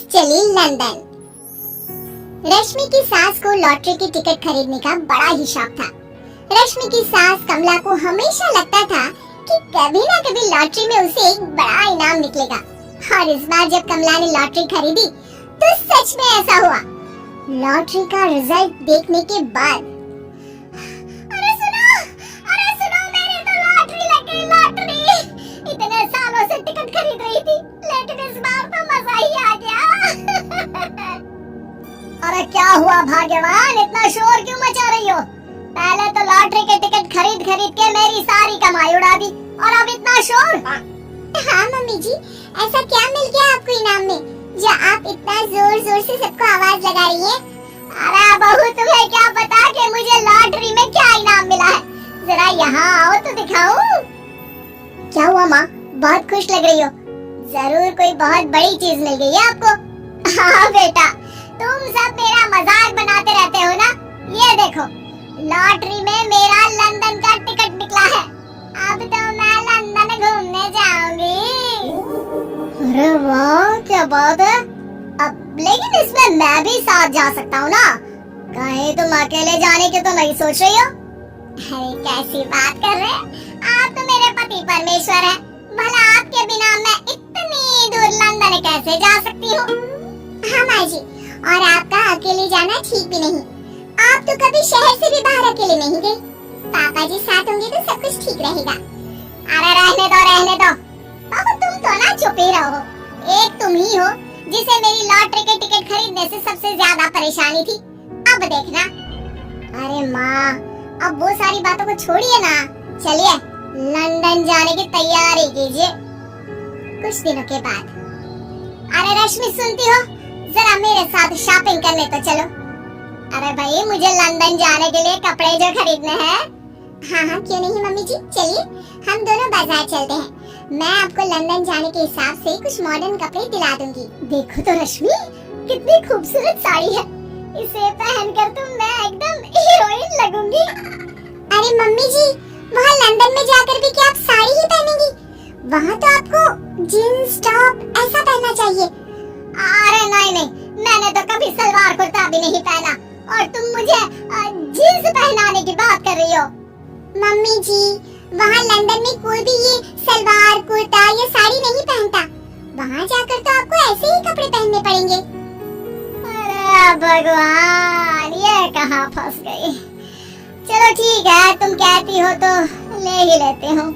चली लंदन। रश्मि की सास को लॉटरी की टिकट खरीदने का बड़ा ही शौक था। रश्मि की सास कमला को हमेशा लगता था कि कभी ना कभी लॉटरी में उसे एक बड़ा इनाम निकलेगा, और इस बार जब कमला ने लॉटरी खरीदी तो सच में ऐसा हुआ। लॉटरी का रिजल्ट देखने के बाद अरे सुनो मेरे तो लॉटरी लग गई, लॉटरी। इतने सालों से टिकट खरीद रही थी, लेकिन इस बार तो मजा ही आ गया। अरे क्या हुआ भाग्यवान, इतना शोर क्यों मचा रही हो? पहले तो लॉटरी के टिकट खरीद खरीद के मेरी सारी कमाई उड़ा दी, और अब इतना शोर। हाँ मम्मी जी, ऐसा क्या मिल गया आपको इनाम में जो आप इतना जोर जोर से सबको आवाज लगा रही हैं? अरे बहू, तुम्हें क्या पता कि मुझे लॉटरी में क्या इनाम मिला है? जरा यहाँ आओ तो दिखाऊं। क्या हुआ माँ, बहुत खुश लग रही हो? जरूर कोई बहुत बड़ी चीज मिल गई है आपको। हाँ बेटा, तुम सब मेरा मजाक बनाते रहते हो ना। ये देखो, लॉटरी में मेरा लंदन का टिकट निकला है। अब तो मैं लंदन घूमने जाऊंगी। अरे वाह, क्या बात है। अब लेकिन इसमें मैं भी साथ जा सकता हूँ ना? कहीं तुम अकेले जाने की तो नहीं सोच रही हो? अरे कैसी बात कर रहे हैं आप, तो मेरे पति परमेश्वर है। भला आपके बिना मैं इतनी दूर लंदन कैसे जा सकती हूँ? हाँ माँ जी, और आपका अकेले जाना ठीक भी नहीं। आप तो कभी शहर से भी बाहर अकेले नहीं गई। पापा जी साथ होंगे तो सब कुछ ठीक रहेगा। अरे रहने दो, रहने दो। बाबू तुम तो ना चुप ही रहो। एक तुम ही हो जिसे मेरी लॉटरी के टिकट खरीदने से सबसे ज्यादा परेशानी थी। अब देखना। अरे माँ, अब वो सारी बातों को छोड़िए ना, चलिए लंदन जाने की तैयारी कीजिए। कुछ दिनों के बाद। अरे रश्मि, सुनती हो? जरा मेरे साथ शॉपिंग करने तो चलो। अरे भाई, मुझे लंदन जाने के लिए कपड़े जो खरीदने हैं। हाँ हाँ, क्यों नहीं मम्मी जी, चलिए हम दोनों बाजार चलते हैं। मैं आपको लंदन जाने के हिसाब से कुछ मॉडर्न कपड़े दिला दूंगी। देखो तो रश्मि, कितनी खूबसूरत साड़ी है। इसे पहनकर तो मैं एकदम हीरोइन लगूंगी। अरे मम्मी जी, वहाँ लंदन में जाकर भी क्या आप साड़ी ही पहनेंगी? वहाँ तो आपको जीन्स टॉप ऐसा पहनना चाहिए। अरे नहीं नहीं, मैंने तो कभी सलवार कुर्ता भी नहीं पहना, और तुम मुझे जीन्स पहनाने की बात कर रही हो। मम्मी जी, वहाँ लंदन में कोई भी ये सलवार कुर्ता या साड़ी नहीं पहनता। वहाँ जाकर तो आपको ऐसे ही कपड़े पहनने पड़ेंगे। अरे भगवान, ये कहाँ फंस गई। चलो ठीक है, तुम कहती हो तो ले ही लेते हो।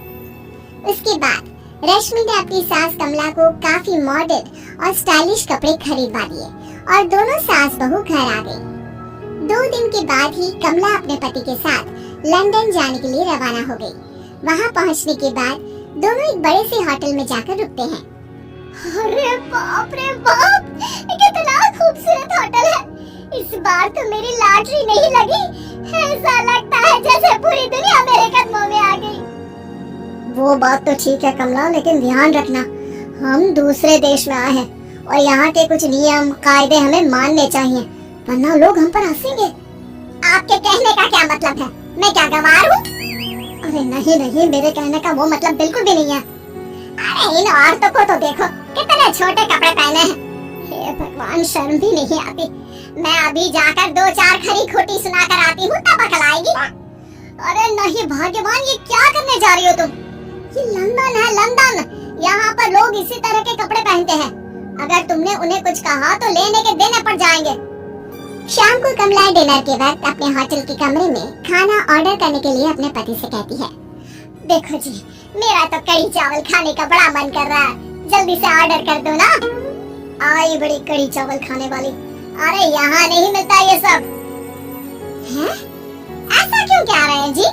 उसके बाद रश्मि ने अपनी सास कमला को काफी मॉडर्न और स्टाइलिश कपड़े खरीदवा दिए, और दोनों सास बहू घर आ गई। 2 दिन के बाद ही कमला अपने पति के साथ लंदन जाने के लिए रवाना हो गई। वहाँ पहुँचने के बाद दोनों एक बड़े से होटल में जाकर रुकते हैं। अरे बाप रे बाप, कितना खूबसूरत होटल है। इस बार तो मेरी लॉटरी नहीं लगी। ऐसा लगता है जैसे पूरी दुनिया मेरे कदमों में आ गई। वो बात तो ठीक है कमला, लेकिन ध्यान रखना, हम दूसरे देश में आए हैं और यहाँ के कुछ नियम कायदे हमें मानने चाहिए, वरना लोग हम पर हंसेंगे। आपके कहने का क्या मतलब है? मैं क्या गवार हूँ? अरे नहीं नहीं, मेरे कहने का वो मतलब बिल्कुल भी नहीं है। अरे इन औरतों को तो देखो, कितने छोटे कपड़े पहने हैं। हे भगवान, शर्म भी नहीं आती। मैं अभी जाकर 2-4 खरी खोटी सुनाकर आती हूँ, तब अकल आएगी। अरे नहीं भाग्यवान, ये क्या करने जा रही हो तुम? ये लंदन है, लंदन। यहाँ पर लोग इसी तरह के कपड़े पहनते हैं। अगर तुमने उन्हें कुछ कहा तो लेने के देने पड़ जाएंगे। शाम को कमला डिनर के वक्त अपने होटल के कमरे में खाना ऑर्डर करने के लिए अपने पति से कहती है, देखो जी, मेरा तो कढ़ी चावल खाने का बड़ा मन कर रहा है, जल्दी से ऑर्डर कर दो ना। आई बड़ी कढ़ी चावल खाने वाली। अरे यहाँ नहीं मिलता ये सब। हैं? ऐसा क्यों कह रहे हैं जी?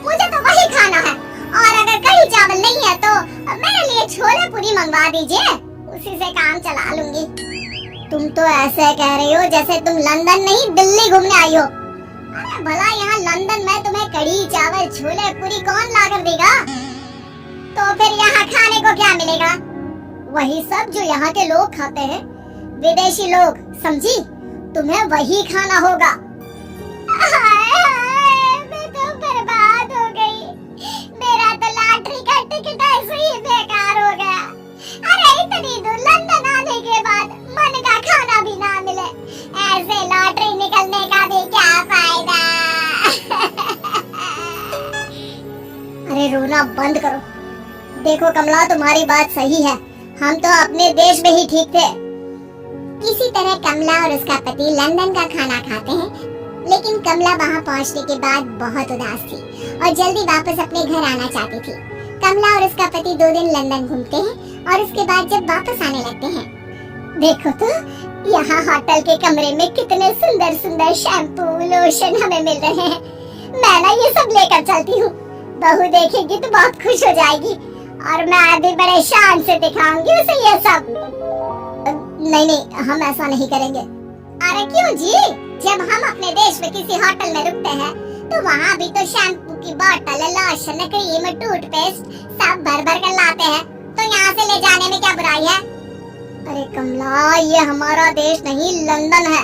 मुझे तो वही खाना है, और अगर कढ़ी चावल नहीं है तो मेरे लिए छोले पूरी मंगवा दीजिए, उसी से काम चला लूंगी। तुम तो ऐसे कह रही हो जैसे तुम लंदन नहीं दिल्ली घूमने आई हो। अरे भला यहाँ लंदन में तुम्हें कढ़ी चावल छोले पूरी कौन ला कर देगा? तो फिर यहाँ खाने को क्या मिलेगा? वही सब जो यहाँ के लोग खाते हैं, विदेशी लोग, समझी? तुम्हें वही खाना होगा। मैं तो बर्बाद हो गई। मेरा तो लॉटरी का टिकट ऐसे ही बेकार हो गया। अरे इतनी दूर लंदन आने के बाद मन का देखो कमला, तुम्हारी बात सही है, हम तो अपने देश में ही ठीक थे। इसी तरह कमला और उसका पति लंदन का खाना खाते हैं, लेकिन कमला वहाँ पहुँचने के बाद बहुत उदास थी और जल्दी वापस अपने घर आना चाहती थी। कमला और उसका पति 2 दिन लंदन घूमते हैं और उसके बाद जब वापस आने लगते हैं, देखो तो यहाँ होटल के कमरे में कितने सुंदर सुंदर शैम्पू लोशन हमें मिल रहे हैं। मैं ना ये सब लेकर चलती हूँ, बहू देखेगी तो बहुत खुश हो जाएगी और मैं भी बड़े शान से दिखाऊंगी उसे ये सब। नहीं नहीं, हम ऐसा नहीं करेंगे। अरे क्यों जी? जब हम अपने देश में किसी होटल में रुकते हैं तो वहाँ भी तो शैम्पू की बोतल, लोशन, क्रीम, टूथपेस्ट सब भर भर कर लाते हैं, तो यहाँ से ले जाने में क्या बुराई है? अरे कमला, ये हमारा देश नहीं लंदन है,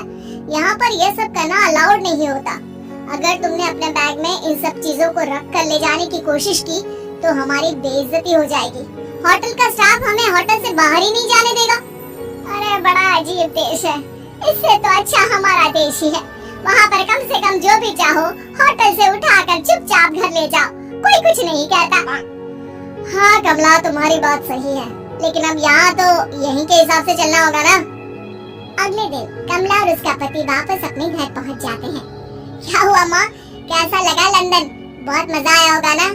यहाँ पर ये सब करना अलाउड नहीं होता। अगर तुमने अपने बैग में इन सब चीजों को रख कर ले जाने की कोशिश की तो हमारी बेइज्जती हो जाएगी। होटल का स्टाफ हमें होटल से बाहर ही नहीं जाने देगा। अरे बड़ा अजीब देश है, इससे तो अच्छा हमारा देश ही है। वहाँ पर कम से कम जो भी चाहो होटल से उठाकर चुपचाप घर ले जाओ, कोई कुछ नहीं कहता। हाँ कमला, तुम्हारी बात सही है, लेकिन अब यहाँ तो यहीं के हिसाब से चलना होगा ना। अगले दिन कमला और उसका पति वापस अपने घर पहुँच जाते हैं। क्या हुआ माँ, कैसा लगा लंदन? बहुत मजा आया होगा ना?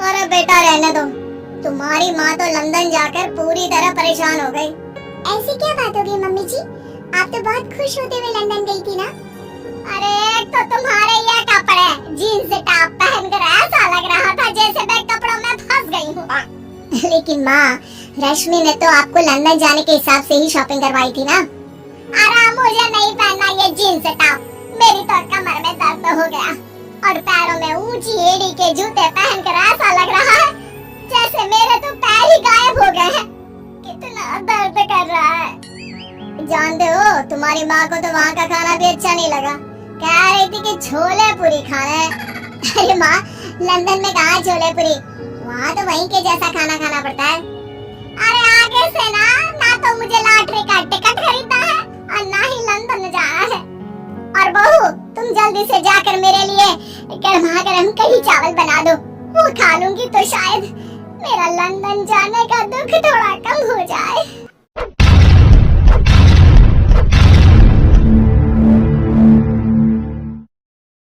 अरे बेटा रहने दो, तुम्हारी माँ तो लंदन जाकर पूरी तरह परेशान हो गई। ऐसी क्या बात होगी मम्मी जी, आप तो बहुत खुश होते हुए लंदन गई थी ना? अरे तो तुम्हारे ये कपड़े जीन्स टॉप पहनकर ऐसा लग रहा था जैसे मैं कपड़ों में फंस गई हूँ। लेकिन माँ, रश्मि ने तो आपको लंदन जाने के हिसाब से ही शॉपिंग करवाई थी ना? अरे मुझे नहीं पहनना ये जीन्स टॉप, मेरी तो कमर में दर्द हो गया और पैरों में ऊंची एड़ी के जूते पहनकर ऐसा लग रहा है जैसे मेरे तो पैर ही गायब हो गए हैं। कितना दर्द कर रहा है। जानते हो, तुम्हारी माँ को तो वहाँ का खाना भी अच्छा नहीं लगा, कह रही थी कि छोले पूरी खाना है। अरे माँ, लंदन में कहाँ छोले पूरी, वहाँ तो वहीं के जैसा खाना खाना पड़ता है। अरे आगे से ना तो मुझे लॉटरी का टिकट खरीदना है और ना ही लंदन जाना है। और बहू, तुम जल्दी से जाकर मेरे लिए गर्मा गर्म कढ़ी चावल बना दो, वो खा लूंगी तो शायद मेरा लंदन जाने का दुख थोड़ा कम हो जाए।